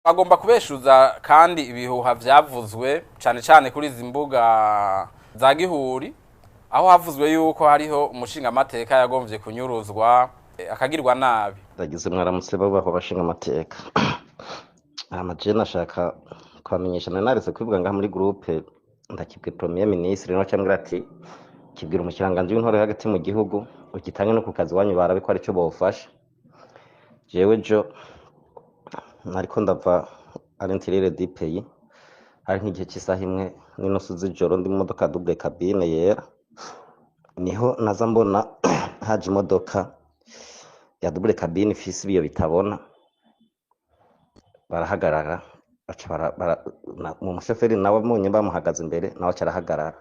bagomba kubeshuza kandi ibihuha vyavuzwe cyane cyane kuri izi mbuga za Gihuri aho havuzwe yuko hariho umushingamateka yagomvye kunyuruzwa akagirwa nabi. Ndagize mwaramutse babaho bashingamateka. Amaje nashaka kwamenyesha naretse kwivuga ngaha muri groupe ndakibwe premier ministre no cyangwa ati kibwira umukiranganji w'intore hagati mu gihugu ugitange no ku kazi wanyu barabe ko ari cyo bofasha. Jewe jo nariko ndava ari ntirire dipeyi hari nk'igihe cy'isaha imwe n'inusu z'ijoro ndi mu modoka double cabine yera niho naza mbona haje imodoka ya double cabine ifise ibiyo bitabona barahagarara mu mushoferi nawe munye bamuhagaze imbere nawe cyarahagarara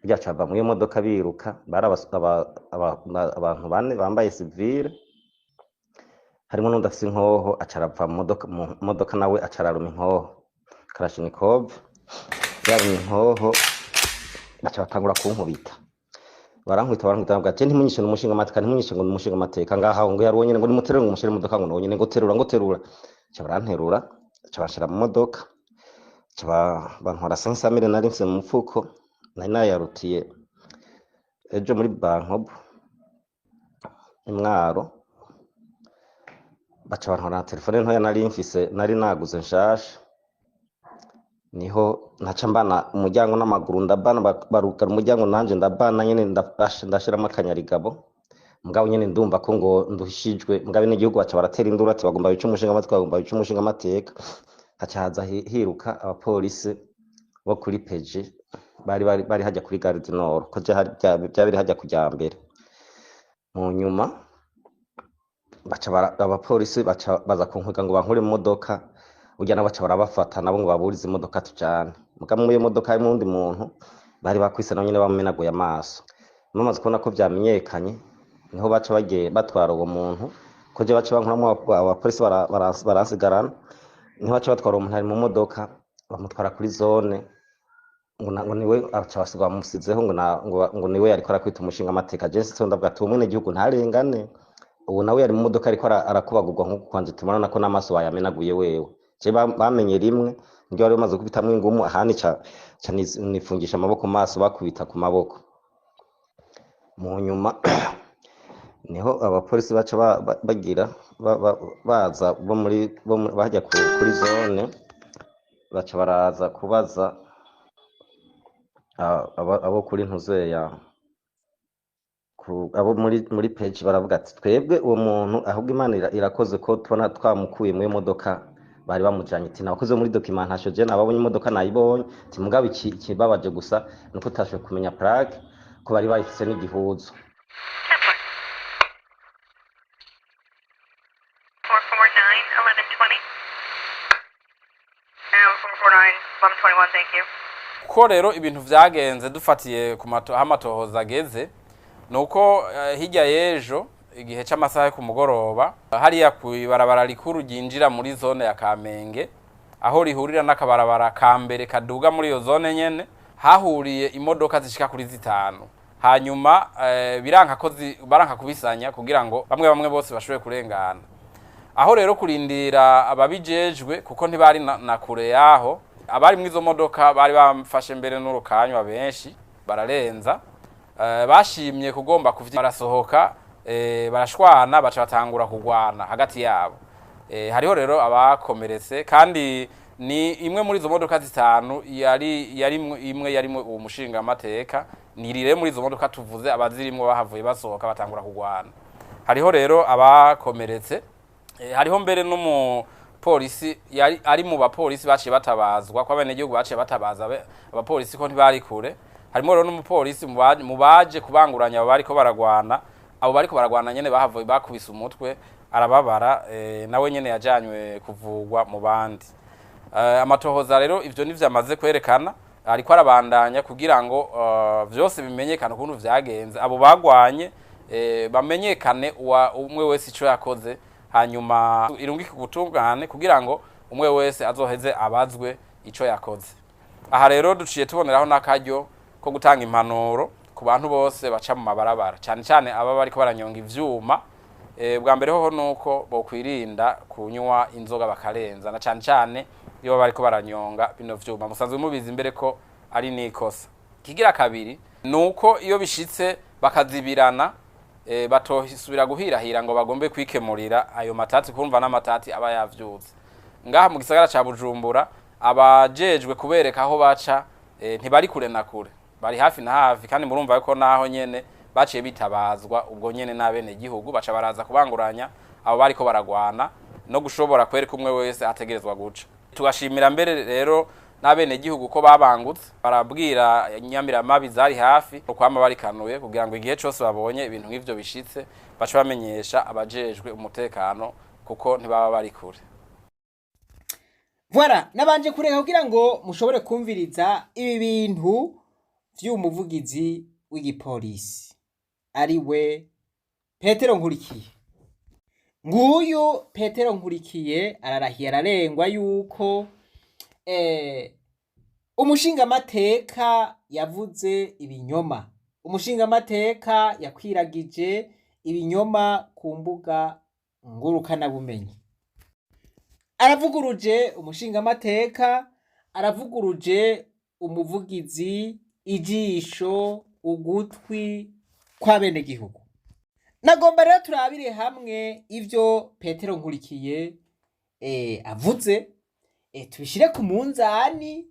burya cyava mu modoka biruka abantu bane bambaye civile harimo n'undi afise inkoho acarava mu modoka nawe acararuma inkoho Kalashnikov yarumye inkoho acabatangura kunkubita barankubita bavuga ati ntimunyishe n'umushingamateka ntimunyishe ngo n'umushingamateka ngaha ngo yari wonyene ngo nimuterure ngo mushire mu modoka ngo wonyene ngo terura cabaranterura cabashira mu modoka bankora 500 nari mfise mu mufuko nari nayarutiye ejo muri bankob imwaro baca bankora telefone ntoya nari mfise nari naguze nshasha niho naca mbana umuryango n'amaguru ndabana barugara umuryango nanje ndabana nyene ndashiramo akanyarigabo mugabo nyene ndumva ko ngo nduhishijwe mugabe n'igihugu baca baratera induru ati bagomba bica umushingamateka bagomba bica umushingamateka haca haza hiruka abapolisi bo kuri peje bari hajya kuri gare du Nord ko byabiri hajya kujya mbere mu nyuma abapolisi baza kunkwiga ngo bankure mu modoka ujya nabaca barabafata nabo ngo baburize imodoka tujane muga mu modoka harimo undi muntu bari bakwise na nyine bamumenaguye amaso bamaze kubona ko byamenyekanye niho baca bagiye batwara uwo muntu ko je baca bankuramo abapolisi baransigarana niho baca batwara umuntu ari mu modoka bamutwara kuri zone ngo niwe aca basigwa musizeho ngo niwe yariko arakwita umushingamateka je sito ndavuga ati umwe n'igihugu ntarengane ubu nawe yari mu modoka ariko arakubagurwa nko kwanje tumana ko n'amaso bayamenaguye wewe je bamenye rimwe ngiye bari bamaze kubitamwe ingumu ahani ca nifungisha amaboko maso bakubita ku maboko mu nyuma niho abapolisi baca bagira baza bajya kuri zone baca baraza kubaza abo kuri ntuzeya abo muri page baravuga ati twebwe uwo muntu ahubwo Imana irakoze ko tubona twamukuye mu modoka bari bamujanye ati nabakoze muri documentation je nababonye imodoka nayibonye ati mugabo ikibabaje gusa nuko utashoboye kumenya plaque ko bari bayifise n'igihuzo. Ko rero ibintu vyagenze dufatiye ku amatohoza ageze nuko hirya yejo igihe cy'amasaha ku mugoroba hariya kuibarabara rikuru ryinjira muri zone ya Kamenge aho rihurira n'akabarabara ka mbere kaduga muri iyo zone nyene hahuriye imodoka zishika kuri zitanu hanyuma baranka kubisanya kugira ngo bamwe bose bashobore kurengana aho rero kurindira ababijejwe kuko ntibari na kure yaho abari mwizo modoka bari bamfashe mbere n'urukanywa benshi bararenza bashimye kugomba kuvya barasohoka barashwana baca batangura kugwana hagati yabo hariho rero abakomeretse kandi ni imwe muri izo modoka zitanu imwe yarimo uwo mushingamateka nirire muri izo modoka tuvuze abazirimwo bahavuye basohoka batangura kugwana hariho rero abakomeretse hariho mbere n'umupolisi ari mu bapolisi baciye batabazwa kwa bene gihugu baciye batabaza abapolisi ko ntibari kure harimo rero n'umupolisi mu baje kubanguranya abo bariko baragwana abo bariko baragwana nyene bahavuye bakubise umutwe arababara nawe nyene yajanywe kuvugwa mu bandi amatohoza rero ivyo nivyamaze kwerekana ariko arabandanya kugira ngo vyose bimenyekane ukuntu vyagenze abo bagwanye bamenyekane umwe wese ico yakoze hanyuma irungike gutungane kugira ngo umwe wese azoheze abazwe ico yakoze aha rero duciye tuboneraho nakaryo ko gutanga impanuro ku bantu bose baca mu mabarabara cyane cyane aba bariko baranyonga ivyuma bwa mbere hoho nuko bokwirinda kunywa inzoga bakarenza na cyane cyane iyo bariko baranyonga bino vyuma musanzwe mubizi imbere ko ari nikosa. Kigira kabiri nuko iyo bishitse bakazibirana batohisubira guhirahira ngo bagombe kwikemurira ayo matati kumva n'amatati aba yavyuze. Ngaha mu gisagara ca Bujumbura abajejwe kubereka aho baca ntibari kure na kure, bari hafi na hafi, kandi murumva ko naho nyene baciye bitabazwa ubwo nyene n'abene gihugu baca baraza kubanguranya abo bariko baragwana no gushobora kwereka umwe wese ategerezwa guca. Tugashimira mbere rero n'abene gihugu ko babangutse barabwira nyamiramabi zari hafi ukwama barikanuye kugira ngo igihe cyose babonye ibintu nk'ivyo bishitse baca bamenyesha abajejwe umutekano kuko ntibaba bari kure. Voilà, nabanje kureka kugira ngo mushobore kumviriza ibi bintu vy'umuvugizi w'igipolisi ari we Petero Nkurikiye. Nguyu Petero Nkurikiye ararahiye ararengwa yuko umushingamateka yavuze ibinyoma, umushingamateka yakwiragije ibinyoma ku mbuga ngurukana bumenyi. Aravuguruje umushingamateka, aravuguruje umuvugizi, ijisho, ugutwi kw'abene gihugu. Nagomba rero turabire hamwe ivyo Petero Nkurikiye avuze, tubishire ku munzani,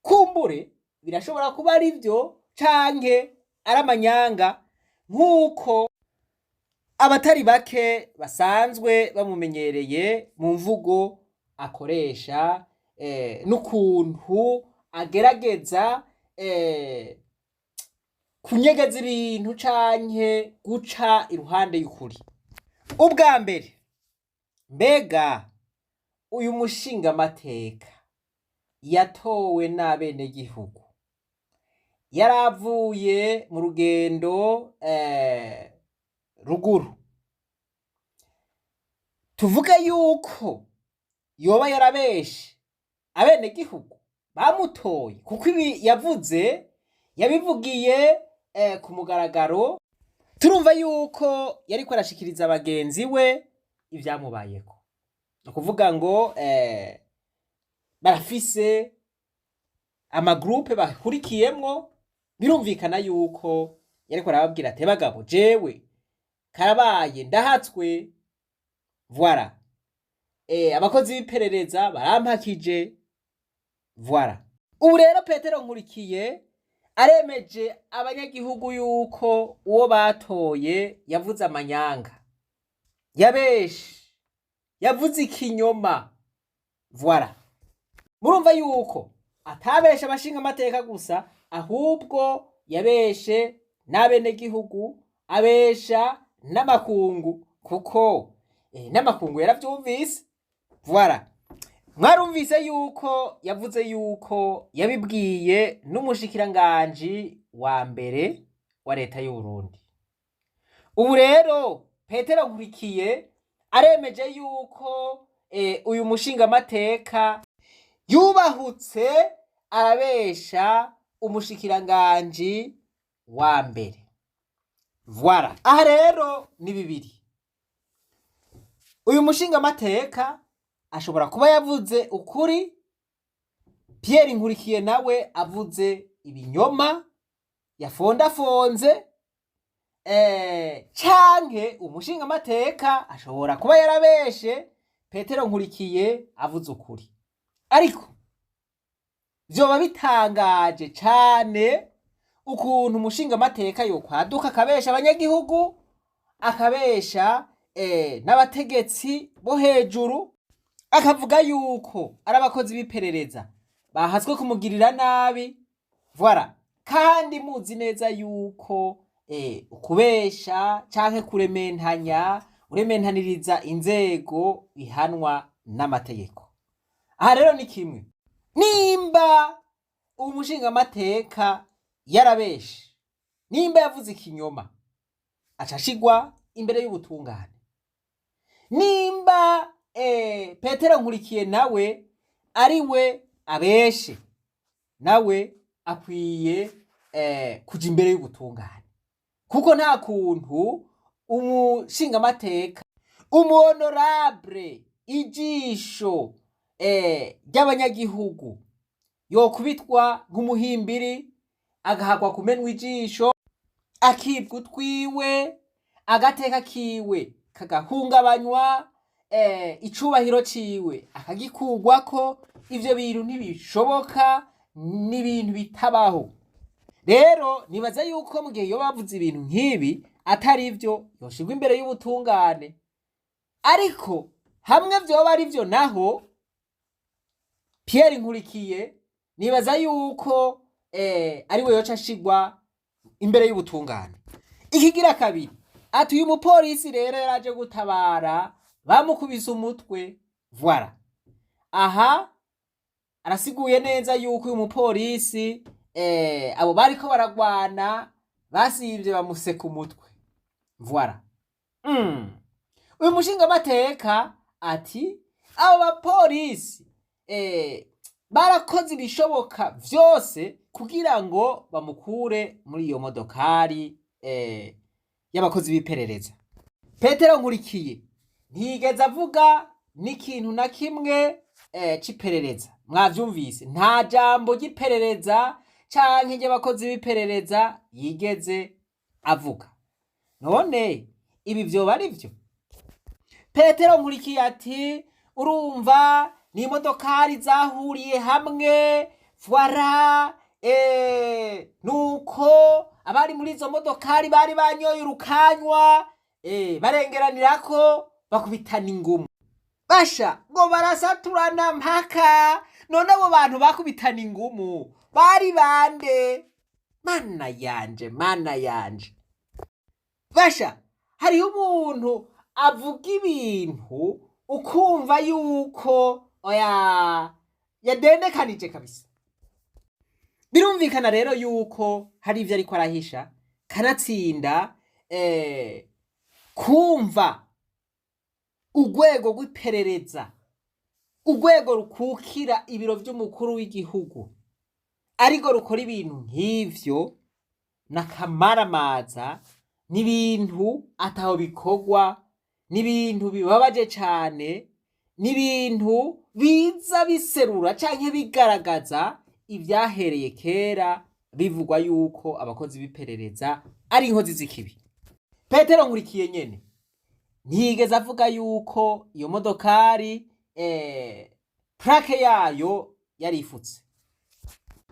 kumbure birashobora kuba ari vyo canke ari amanyanga nk'uko abatari bake basanzwe bamumenyereye mu mvugo akoresha n'ukuntu agerageza kunyegeza ibintu canke guca iruhande y'ukuri. Ubwa mbere, mbega uyu mushingamateka yatowe n'abene gihugu yaravuye mu rugendo ruguru, tuvuge yuko yoba yarabeshe abene gihugu bamutoye, kuko ibi yavuze yabivugiye ku mugaragaro. Turumva yuko yariko arashikiriza abagenzi we ivyamubayeko, no kuvuga ngo barafise amagroupe bakurikiyemwo, birumvikana yuko yariko arababwira ati bagabo jewe karabaye ndahatswe, voilà, abakozi b'iperereza barampakije, voilà. Ubu rero Petero Nkurikiye aremeje abanyagihugu yuko uwo batoye yavuze amanyanga, yabeshe, yavuze ikinyoma, voilà. Murumva yuko atabeshe abashingamateka gusa, ahubwo yabeshe n'abene gihugu, abesha n'amakungu, kuko n'amakungu yaravyumvise, voilà. Mwarumvise yuko yavuze yuko yabibwiye n'umushikiranganji wa mbere wa leta y'Uburundi. Ubu rero Petero Nkurikiye aremeje yuko uyu mushingamateka yubahutse arabesha umushikiranganji wa mbere, voilà. Aha rero ni bibiri, uyu mushingamateka ashobora kuba yavuze ukuri, Pierre Nkurikiye nawe avuze ibinyoma yafondafonze, canke umushingamateka ashobora kuba yarabeshe, Petero Nkurikiye avuze ukuri. Ariko vyoba bitangaje cane ukuntu umushingamateka yokwaduka akabesha abanyagihugu, akabesha n'abategetsi bo hejuru, akavuga yuko ari abakozi b'iperereza bahazwe kumugirira nabi, voilà. Kandi muzi neza yuko ukubesha canke urementaniriza inzego bihanwa n'amategeko. Aha rero ni kimwe, nimba umushingamateka yarabeshe, nimba yavuze ikinyoma, acashigwa imbere y'ubutungane. Nimba Petero Nkurikiye nawe ari we abeshe, nawe akwiye kuja imbere y'ubutungane, kuko nta kuntu umushingamateka umuhonorable ijisho ry'abanyagihugu yokubitwa nk'umuhimbiri agahakwa kumenwa ijisho akibwa utwiwe agateka kiwe kagahungabanywa icubahiro ciwe akagikugwako ivyo bintu ntibishoboka n'ibintu bitabaho. Rero nibaza yuko mu gihe yo bavuze ibintu nk'ibi atari ivyo yoshirwa imbere y'ubutungane, ariko hamwe vyoba ari vyo naho Pierre Nkurikiye nibaza yuko ariwe yoca ashirwa imbere y'ubutungane. Ikigira kabiri ati uyu mupolisi rero yaraje gutabara bamukubise umutwe. Voilà, aha arasiguye neza yuko uyu mupolisi abo bariko baragwana basivye bamuseka umutwe. Voilà. Uyu mushingamateka ati abo bapolisi barakoze ibishoboka vyose kugira ngo bamukure muri iyo modokari y'abakozi b'iperereza. Petero Nkurikiye ntigeze avuga n'ikintu na kimwe c'iperereza. Mwavyumvise, nta jambo ry'iperereza canke ry'abakozi b'iperereza yigeze avuga. None ibi vyoba ari vyo? Petero Nkurikiye ati urumva ni imodokari zahuriye hamwe, voilà, nuko abari muri izo modokari bari banyoye urukanywa, barengeranirako bakubitana ingumu. Basha ngo barasaturana mpaka. None abo bantu bakubitana ingumu bari bande? Mana yanje, mana yanje. Basha hariho umuntu avuga ibintu ukumva yuko oya yadendekanije kabisa. Birumvikana rero yuko hari ivyo ariko arahisha, kanatsinda kumva urwego rw'iperereza, urwego rukukira ibiro vy'umukuru w'igihugu ariko rukora ibintu nk'ivyo n'akamaramaza, n'ibintu ataho bikorwa, n'ibintu bibabaje cane, n'ibintu biza biserura canke bigaragaza ivyahereye kera bivugwa yuko abakozi b'iperereza ari inkozi z'ikibi. Petero Nkurikiye nyene ntigeze avuga yuko iyo modokari plaque yayo yarifutse.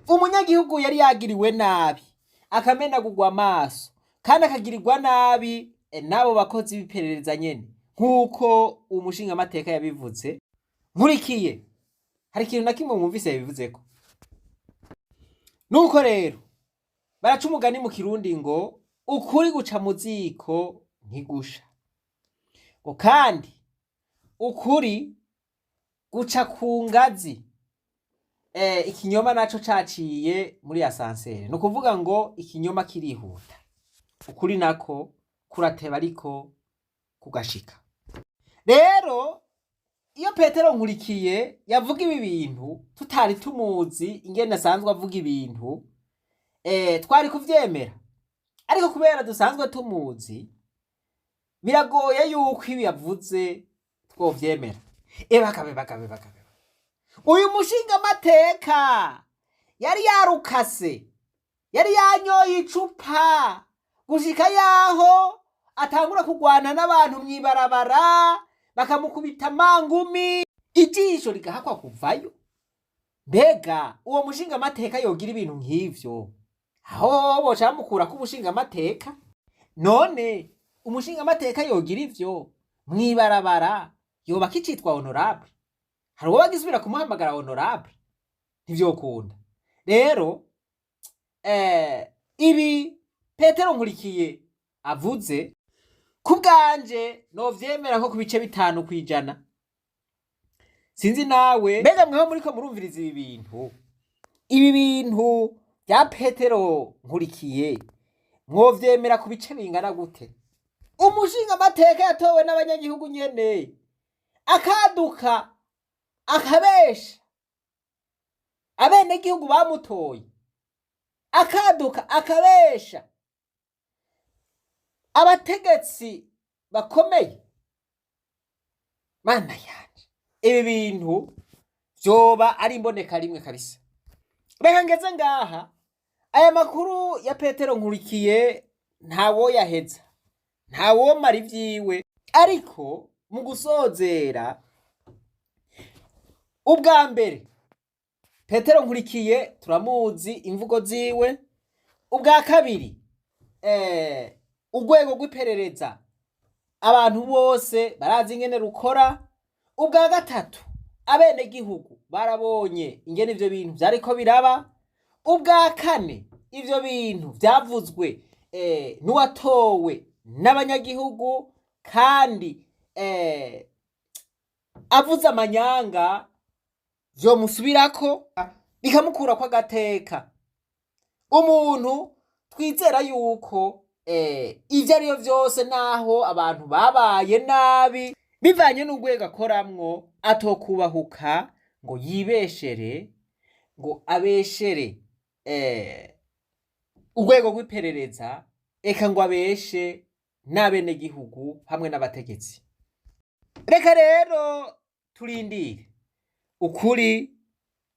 Umunyagihugu yari yagiriwe nabi akamenagurwa amaso kandi akagirirwa nabi n'abo bakozi b'iperereza nyene nk'uko umushingamateka yabivuze. Nkurikiye hari ikintu na kimwe mwumvise yabivuzeko? Nuko rero baraca umugani mu Kirundi ngo ukuri guca mu ziko ntigusha, ngo kandi ukuri guca ku ngazi, ikinyoma naco caciye muri asansere. Ni ukuvuga ngo ikinyoma kirihuta, ukuri nako kurateba ariko kugashika. Rero iyo Petero Nkurikiye yavuga ibi bintu tutari tumuzi ingene asanzwe avuga ibintu, twari kuvyemera, ariko kubera dusanzwe tumuzi biragoye yuko ibi yavuze twovyemera. Bakabe uyu mushingamateka yari yarukase, yari yanyoye icupa gushika yaho atangura kugwana n'abantu mwibarabara bakamukubita amangumi ijisho rigahakwa kuvayo. Mbega uwo mushingamateka yogira ibintu nk'ivyo aho boca bamukura ku bushingamateka? None umushingamateka yogira ivyo mwibarabara yoba kicitwa honorable? Hari uwo bagisubira kumuhamagara honorable? Ntivyokunda. Rero ibi Petero Nkurikiye avuze kubwanje novyemera nko ku bice 5 kwijana. Sinzi nawe mbega mweho muriko murumviriza ibi bintu bya Petero Nkurikiye mwovyemera ku bice bingana gute? Umushingamateka yatowe n'abanyagihugu nyene akaduka akabesha abenegihugu bamutoye, akaduka akabesha abategetsi bakomeye. Mana yanje, ibi bintu vyoba ari imboneka rimwe kabisa. Reka ngeze ngaha, aya makuru ya Petero Nkurikiye ntawo yaheza, ntawo mara ivyiwe, ariko mu gusozera, ubwa mbere Petero Nkurikiye turamuzi imvugo ziwe. Ubwa kabiri urwego rw'iperereza abantu bose barazi ingene rukora. Ubwa gatatu abene gihugu barabonye ingene ivyo bintu vyariko biraba. Ubwa kane ivyo bintu vyavuzwe n'uwatowe n'abanyagihugu kandi avuze amanyanga vyomusubirako bikamukura ko agateka. Umuntu twizera yuko ivyo ariyo vyose naho abantu babaye nabi bivanye n'urwego akoramwo atokubahuka ngo yibeshere, ngo abeshere urwego rw'iperereza, eka ngo abeshe n'abene gihugu hamwe n'abategetsi. Reka rero turindire ukuri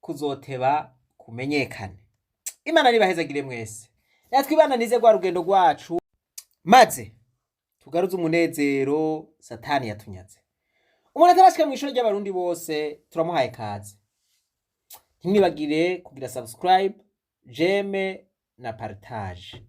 kuzoteba kumenyekane. Imana nibahezagire mwese, natwe ibananize rwa rugendo rwacu, maze tugaruze umunezero Satani yatunyaze. Umuntu atarashika mu ishuri ry'abarundi bose turamuhaye kaze. Ntimwibagire kugira subscribe, j'aime na partage.